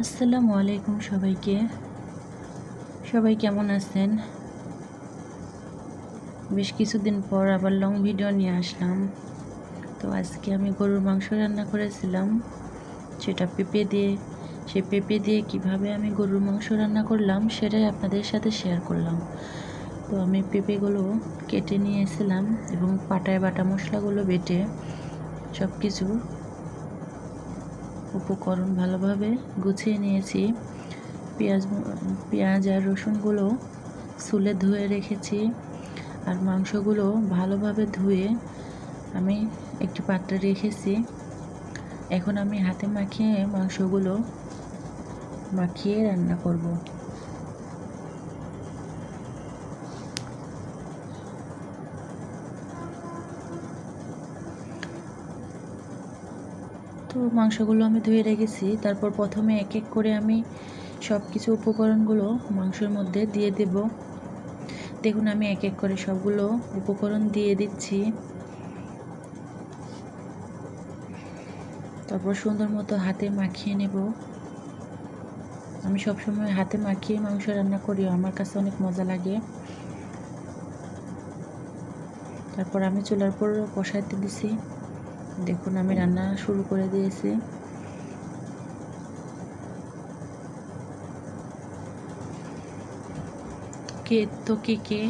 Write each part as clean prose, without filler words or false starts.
আসসালামু আলাইকুম সবাইকে। সবাই কেমন আছেন? বেশ কিছুদিন পর আবার লং ভিডিও নিয়ে আসলাম। তো আজকে আমি গরুর মাংস রান্না করেছিলাম, সেটা পেঁপে দিয়ে। সেই পেঁপে দিয়ে কিভাবে আমি গরুর মাংস রান্না করলাম সেটাই আপনাদের সাথে শেয়ার করলাম। তো আমি পেঁপেগুলো কেটে নিয়েছিলাম এবং পাটায় বাটা মশলাগুলো বেটে সব কিছু উপকরণ ভালোভাবে গুছিয়ে নিয়েছি। পেঁয়াজ আর রসুনগুলো ছুলে ধুয়ে রেখেছি, আর মাংসগুলো ভালোভাবে ধুয়ে আমি একটি পাত্রে রেখেছি। এখন আমি হাতে মাখিয়ে মাংসগুলো মাখিয়ে রান্না করব। তো মাংসগুলো আমি ধুয়ে রেখেছি। তারপর প্রথমে এক এক করে আমি সব কিছু উপকরণগুলো মাংসের মধ্যে দিয়ে দেব। দেখুন আমি এক এক করে সবগুলো উপকরণ দিয়ে দিচ্ছি। তারপর সুন্দর মতো হাতে মাখিয়ে নেব। আমি সবসময় হাতে মাখিয়ে মাংস রান্না করি, আমার কাছে অনেক মজা লাগে। তারপর আমি চুলার উপর বসাইতে দিছি। দেখুন আমি রান্না শুরু করে দিয়েছি। কে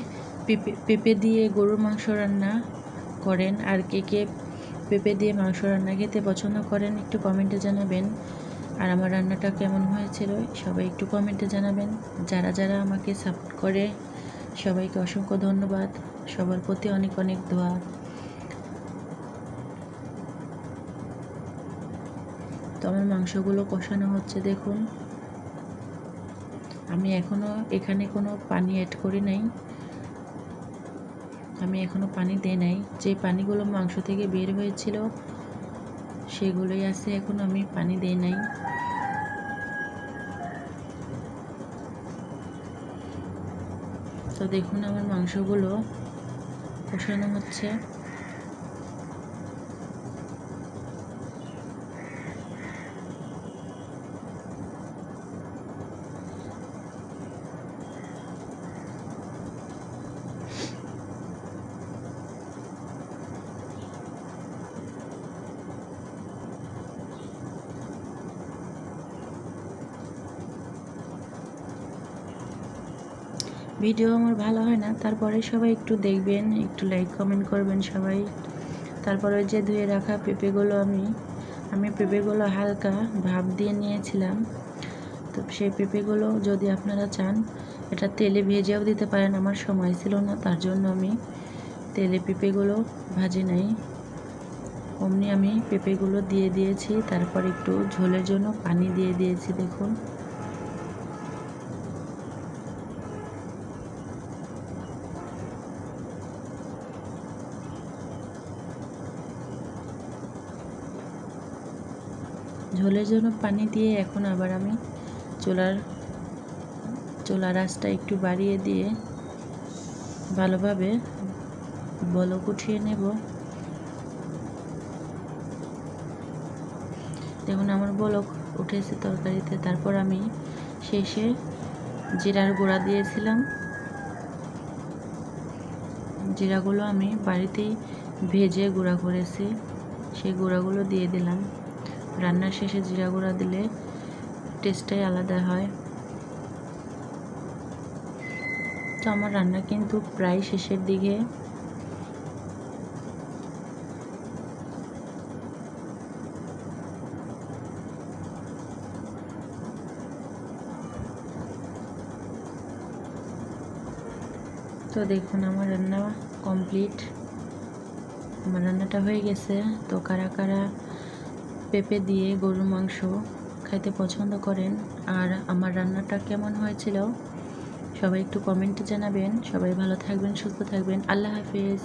পেঁপে দিয়ে গরুর মাংস রান্না করেন, আর কে পেঁপে দিয়ে মাংস রান্না খেতে পছন্দ করেন একটু কমেন্টে জানাবেন। আর আমার রান্নাটা কেমন হয়েছিল সবাই একটু কমেন্টে জানাবেন। যারা যারা আমাকে সাপোর্ট করে সবাইকে অসংখ্য ধন্যবাদ। সবার প্রতি অনেক অনেক দোয়া। তো আমার মাংসগুলো কষানো হচ্ছে। দেখুন আমি এখনও এখানে কোনো পানি অ্যাড করি নাই, আমি এখনও পানি দেই নাই। যে পানিগুলো মাংস থেকে বের হয়েছিল সেগুলোই আছে, এখন আমি পানি দেই নাই। তো দেখুন আমার মাংসগুলো কষানো হচ্ছে। ভিডিও আমার ভালো হয় না, তারপরে সবাই একটু দেখবেন, একটু লাইক কমেন্ট করবেন সবাই। তারপরে যে ধুয়ে রাখা পেঁপেগুলো আমি পেঁপেগুলো হালকা ভাপ দিয়ে নিয়েছিলাম। তো সেই পেঁপেগুলো যদি আপনারা চান এটা তেলে ভেজেও দিতে পারেন, আমার সময় ছিল না তার জন্য আমি তেলে পেঁপেগুলো ভাজি নাই, অমনি আমি পেঁপেগুলো দিয়ে দিয়েছি। তারপর একটু ঝোলের জন্য পানি দিয়ে দিয়েছি। দেখুন ঝোলের জন্য পানি দিয়ে এখন আবার আমি চুলার আঁচটা একটু বাড়িয়ে দিয়ে ভালোভাবে বলক উঠিয়ে নেব। দেখুন আমার বলক উঠেছে তরকারিতে। তারপর আমি শেষে জিরার গুঁড়া দিয়েছিলাম। জিরাগুলো আমি বাড়িতেই ভেজে গুঁড়া করেছি, সেই গুঁড়াগুলো দিয়ে দিলাম। রান্নার শেষে জিরা গুঁড়া দিলে টেস্টটাই আলাদা হয়। তো আমার রান্না কিন্তু প্রায় শেষের দিকে। তো দেখুন আমার রান্না কমপ্লিট, আমার রান্নাটা হয়ে গেছে। তো কারা কারা পেঁপে দিয়ে গরুর মাংস খাইতে পছন্দ করেন আর আমার রান্নাটা কেমন হয়েছিল সবাই একটু কমেন্টে জানাবেন। সবাই ভালো থাকবেন, সুস্থ থাকবেন। আল্লাহ হাফেজ।